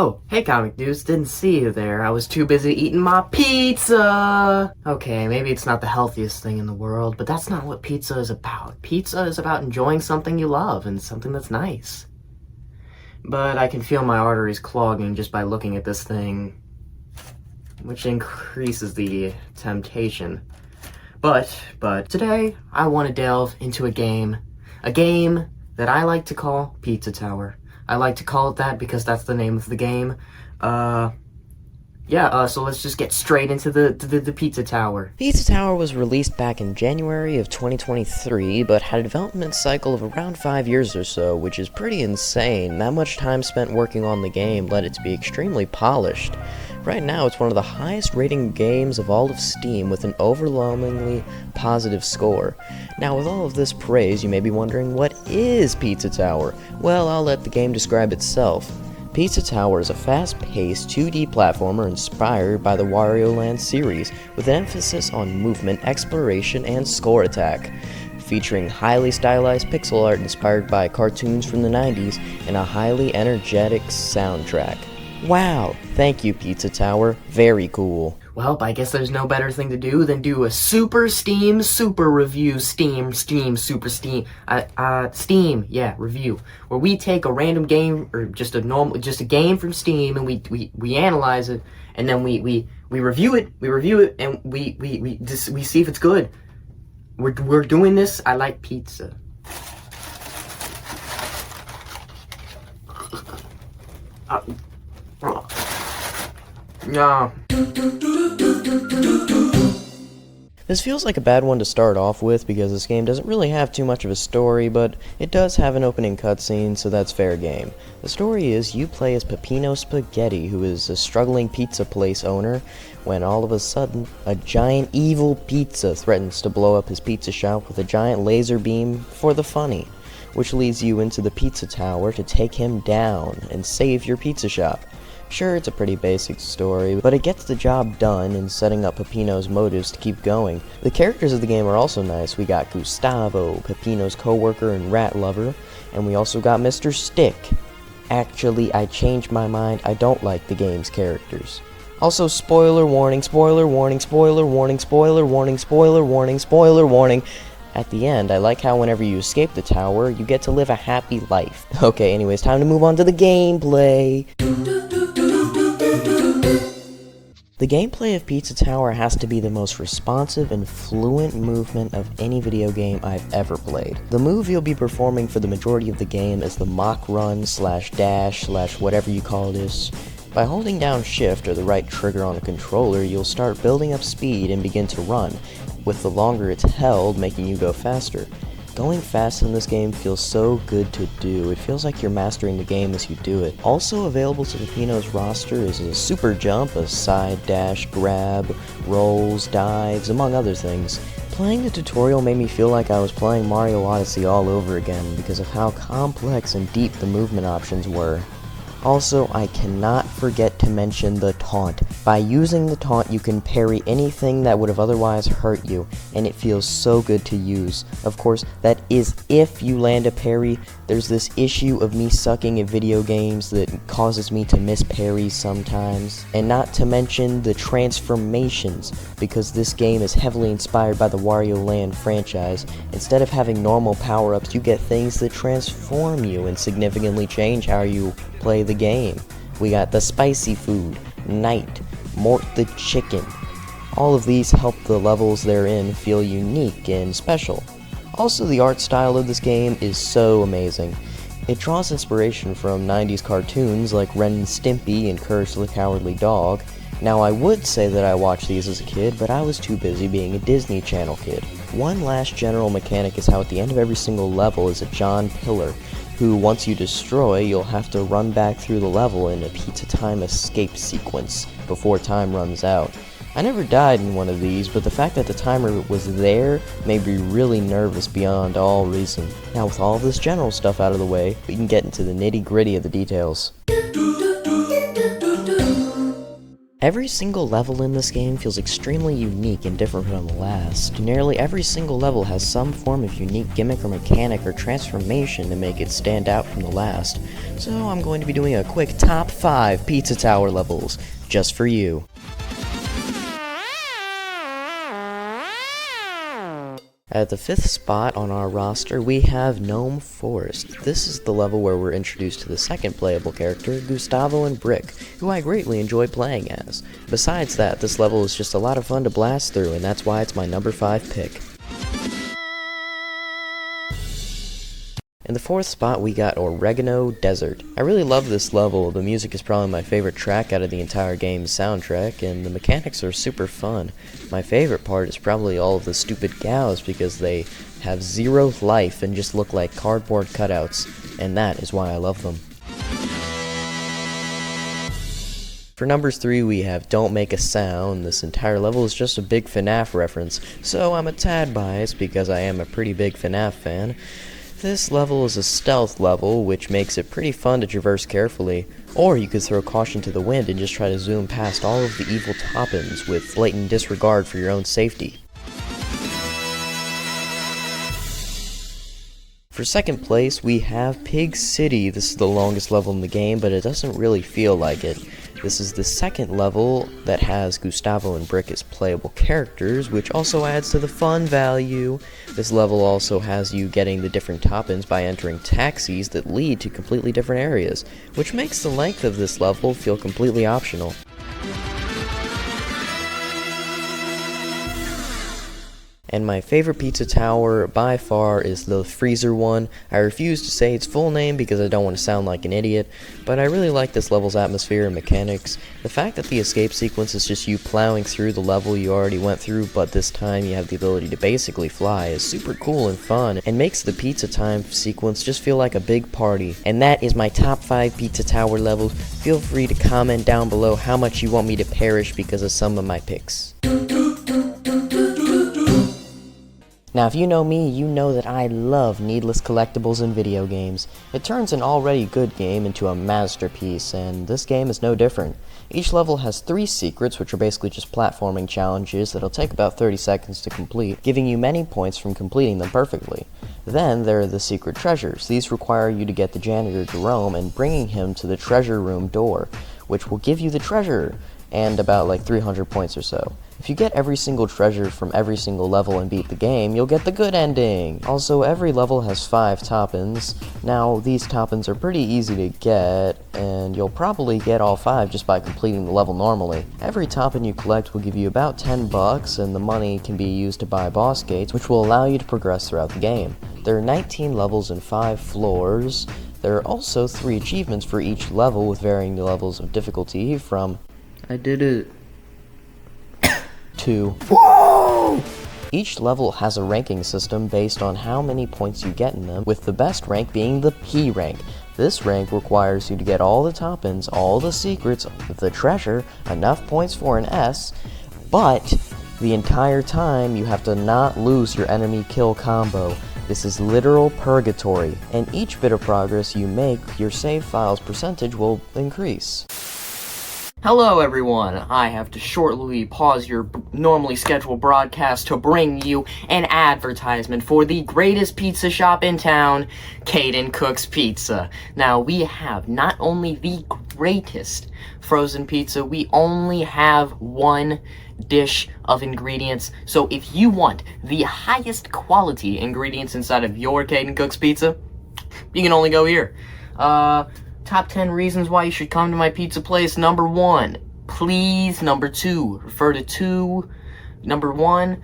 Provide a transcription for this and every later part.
Oh, hey comic dudes, didn't see you there. I was too busy eating my pizza! Okay, maybe it's not the healthiest thing in the world, but that's not what pizza is about. Pizza is about enjoying something you love and something that's nice. But I can feel my arteries clogging just by looking at this thing, which increases the temptation. But today I want to delve into a game that I like to call Pizzatower. I like to call it that because that's the name of the game. So let's just get straight into the Pizzatower. Pizzatower was released back in January of 2023, but had a development cycle of around 5 years or so, which is pretty insane. That much time spent working on the game led it to be extremely polished. Right now, it's one of the highest rating games of all of Steam with an overwhelmingly positive score. Now, with all of this praise, you may be wondering, what is Pizzatower? Well, I'll let the game describe itself. Pizzatower is a fast-paced 2D platformer inspired by the Wario Land series, with an emphasis on movement, exploration, and score attack. Featuring highly stylized pixel art inspired by cartoons from the 90s and a highly energetic soundtrack. Wow, thank you Pizzatower, very cool. Well, I guess there's no better thing to do than do a super review, Steam review, where we take a random game, or just a game from Steam, and we analyze it, and then we review it, and we see if it's good. We're doing this. I like pizza. Yeah. This feels like a bad one to start off with because this game doesn't really have too much of a story, but it does have an opening cutscene, so that's fair game. The story is you play as Peppino Spaghetti, who is a struggling pizza place owner, when all of a sudden, a giant evil pizza threatens to blow up his pizza shop with a giant laser beam for the funny, which leads you into the pizza tower to take him down and save your pizza shop. Sure, it's a pretty basic story, but it gets the job done in setting up Peppino's motives to keep going. The characters of the game are also nice. We got Gustavo, Peppino's co-worker and rat lover, and we also got Mr. Stick. Actually, I changed my mind. I don't like the game's characters. Also, spoiler warning, spoiler warning, spoiler warning, spoiler warning, spoiler warning, spoiler warning. At the end, I like how whenever you escape the tower, you get to live a happy life. Okay, anyways, time to move on to the gameplay. The gameplay of Pizzatower has to be the most responsive and fluent movement of any video game I've ever played. The move you'll be performing for the majority of the game is the Mach Run / dash / whatever you call this. By holding down shift or the right trigger on a controller, you'll start building up speed and begin to run, with the longer it's held making you go faster. Going fast in this game feels so good to do. It feels like you're mastering the game as you do it. Also available to Peppino's roster is a super jump, a side dash, grab, rolls, dives, among other things. Playing the tutorial made me feel like I was playing Mario Odyssey all over again because of how complex and deep the movement options were. Also, I cannot forget to mention the taunt. By using the taunt, you can parry anything that would have otherwise hurt you, and it feels so good to use. Of course, that is if you land a parry. There's this issue of me sucking at video games that causes me to miss parries sometimes. And not to mention the transformations, because this game is heavily inspired by the Wario Land franchise. Instead of having normal power-ups, you get things that transform you and significantly change how you play the game. We got the spicy food, night, Mort the chicken. All of these help the levels they're in feel unique and special. Also, the art style of this game is so amazing. It draws inspiration from 90s cartoons like Ren and Stimpy and Courage the Cowardly Dog. Now, I would say that I watched these as a kid, but I was too busy being a Disney Channel kid. One last general mechanic is how at the end of every single level is a John Pillar, who once you destroy, you'll have to run back through the level in a pizza time escape sequence before time runs out. I never died in one of these, but the fact that the timer was there made me really nervous beyond all reason. Now with all this general stuff out of the way, we can get into the nitty-gritty of the details. Every single level in this game feels extremely unique and different from the last. Nearly every single level has some form of unique gimmick or mechanic or transformation to make it stand out from the last. So I'm going to be doing a quick top 5 Pizza Tower levels, just for you. At the 5th spot on our roster, we have Gnome Forest. This is the level where we're introduced to the second playable character, Gustavo and Brick, who I greatly enjoy playing as. Besides that, this level is just a lot of fun to blast through, and that's why it's my number 5 pick. In the 4th spot, we got Oregano Desert. I really love this level. The music is probably my favorite track out of the entire game's soundtrack, and the mechanics are super fun. My favorite part is probably all of the stupid cows because they have zero life and just look like cardboard cutouts, and that is why I love them. For numbers 3, we have Don't Make a Sound. This entire level is just a big FNAF reference, so I'm a tad biased because I am a pretty big FNAF fan. This level is a stealth level, which makes it pretty fun to traverse carefully, or you could throw caution to the wind and just try to zoom past all of the evil Toppins with blatant disregard for your own safety. For second place, we have Pig City. This is the longest level in the game, but it doesn't really feel like it. This is the second level that has Gustavo and Brick as playable characters, which also adds to the fun value. This level also has you getting the different Toppins by entering taxis that lead to completely different areas, which makes the length of this level feel completely optional. And my favorite pizza tower by far is the freezer one. I refuse to say its full name because I don't want to sound like an idiot, but I really like this level's atmosphere and mechanics. The fact that the escape sequence is just you plowing through the level you already went through, but this time you have the ability to basically fly is super cool and fun, and makes the pizza time sequence just feel like a big party. And that is my top 5 pizza tower levels. Feel free to comment down below how much you want me to perish because of some of my picks. Now, if you know me, you know that I love needless collectibles in video games. It turns an already good game into a masterpiece, and this game is no different. Each level has 3 secrets, which are basically just platforming challenges that'll take about 30 seconds to complete, giving you many points from completing them perfectly. Then there are the secret treasures. These require you to get the janitor Jerome and bringing him to the treasure room door, which will give you the treasure, and about like 300 points or so. If you get every single treasure from every single level and beat the game, you'll get the good ending! Also, every level has 5 Toppins. Now, these Toppins are pretty easy to get, and you'll probably get all 5 just by completing the level normally. Every Toppin you collect will give you about $10, and the money can be used to buy boss gates, which will allow you to progress throughout the game. There are 19 levels and 5 floors. There are also 3 achievements for each level with varying levels of difficulty from I did it. 2. Whoa! Each level has a ranking system based on how many points you get in them, with the best rank being the P rank. This rank requires you to get all the Toppins, all the secrets, the treasure, enough points for an S, but the entire time you have to not lose your enemy kill combo. This is literal purgatory, and each bit of progress you make, your save file's percentage will increase. Hello everyone, I have to shortly pause your normally scheduled broadcast to bring you an advertisement for the greatest pizza shop in town, Cayden Cooks Pizza. Now, we have not only the greatest frozen pizza, we only have one dish of ingredients. So if you want the highest quality ingredients inside of your Cayden Cooks Pizza, you can only go here. Top 10 reasons why you should come to my pizza place. Number 1, please. Number 2, refer to 2. Number 1,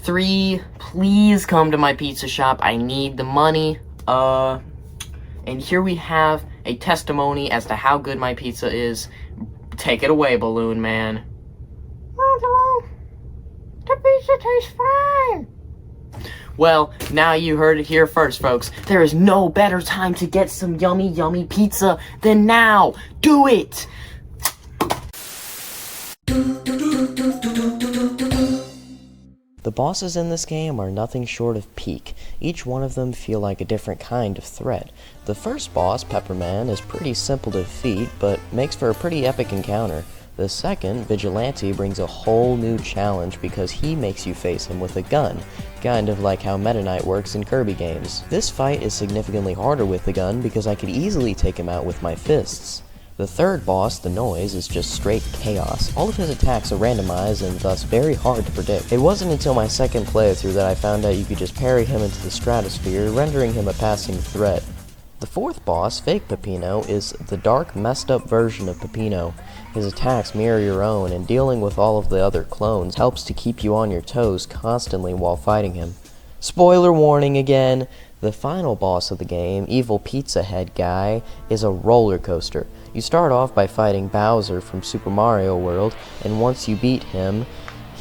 3, please come to my pizza shop. I need the money. And here we have a testimony as to how good my pizza is. Take it away, Balloon Man. The pizza tastes fine. Well, now you heard it here first, folks. There is no better time to get some yummy, yummy pizza than now. Do it! The bosses in this game are nothing short of peak. Each one of them feel like a different kind of threat. The first boss, Pepperman, is pretty simple to defeat, but makes for a pretty epic encounter. The second, Vigilante, brings a whole new challenge because he makes you face him with a gun, kind of like how Meta Knight works in Kirby games. This fight is significantly harder with the gun because I could easily take him out with my fists. The third boss, the Noise, is just straight chaos. All of his attacks are randomized and thus very hard to predict. It wasn't until my second playthrough that I found out you could just parry him into the stratosphere, rendering him a passing threat. The fourth boss, Fake Peppino, is the dark, messed up version of Peppino. His attacks mirror your own, and dealing with all of the other clones helps to keep you on your toes constantly while fighting him. Spoiler warning again! The final boss of the game, Evil Pizza Head Guy, is a roller coaster. You start off by fighting Bowser from Super Mario World, and once you beat him,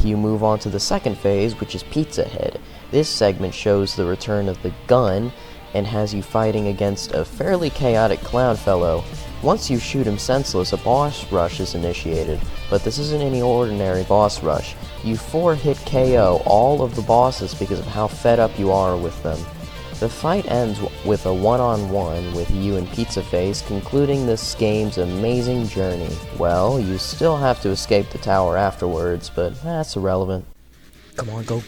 you move on to the second phase, which is Pizza Head. This segment shows the return of the gun, and has you fighting against a fairly chaotic clown fellow. Once you shoot him senseless, a boss rush is initiated, but this isn't any ordinary boss rush. You 4-hit KO all of the bosses because of how fed up you are with them. The fight ends with a one-on-one with you and Pizza Face, concluding this game's amazing journey. Well, you still have to escape the tower afterwards, but that's irrelevant. Come on, go,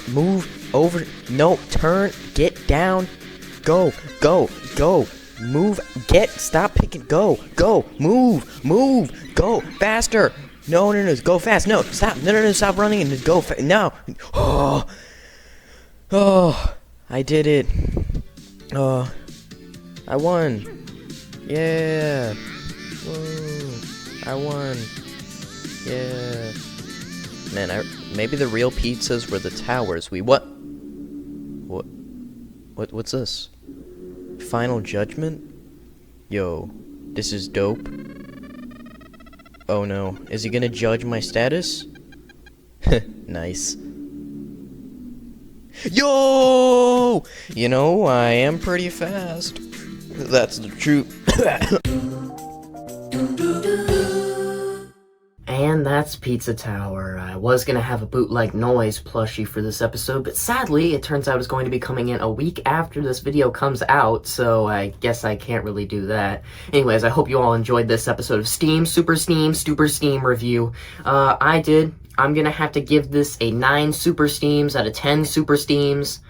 move, over, no, turn, get down, go, move, stop picking, go, move, go, faster, no, go fast, no, stop, no, stop running and just go, no, oh, I did it, I won, yeah, I won, yeah. Man, maybe the real pizzas were the towers. What's this? Final Judgment? Yo, this is dope. Oh no, is he gonna judge my status? Nice. Yo! You know, I am pretty fast. That's the truth. And that's Pizza Tower. I was gonna have a bootleg Noise plushie for this episode, but sadly, it turns out it's going to be coming in a week after this video comes out, so I guess I can't really do that. Anyways, I hope you all enjoyed this episode of Super Steam review. I did. I'm gonna have to give this a 9 Super Steams out of 10 Super Steams,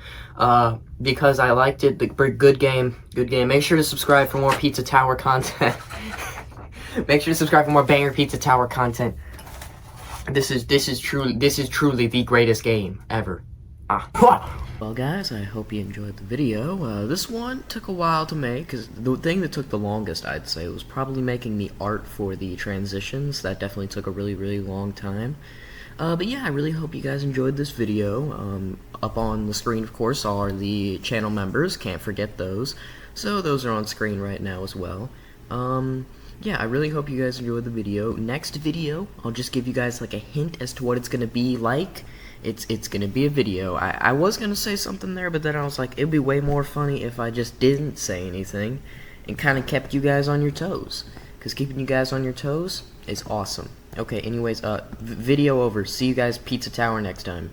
because I liked it. Good game. Make sure to subscribe for more Pizza Tower content. Make sure to subscribe for more banger Pizza Tower content. This is truly the greatest game ever. Well, guys, I hope you enjoyed the video. This one took a while to make, because the thing that took the longest, I'd say, was probably making the art for the transitions. That definitely took a really long time. But yeah, I really hope you guys enjoyed this video. Up on the screen, of course, are the channel members. Can't forget those. So those are on screen right now as well. Yeah, I really hope you guys enjoyed the video. Next video, I'll just give you guys like a hint as to what it's gonna be like. It's gonna be a video. I was gonna say something there, but then I was like, it'd be way more funny if I just didn't say anything and kind of kept you guys on your toes. Because keeping you guys on your toes is awesome. Okay, anyways, video over. See you guys Pizza Tower next time.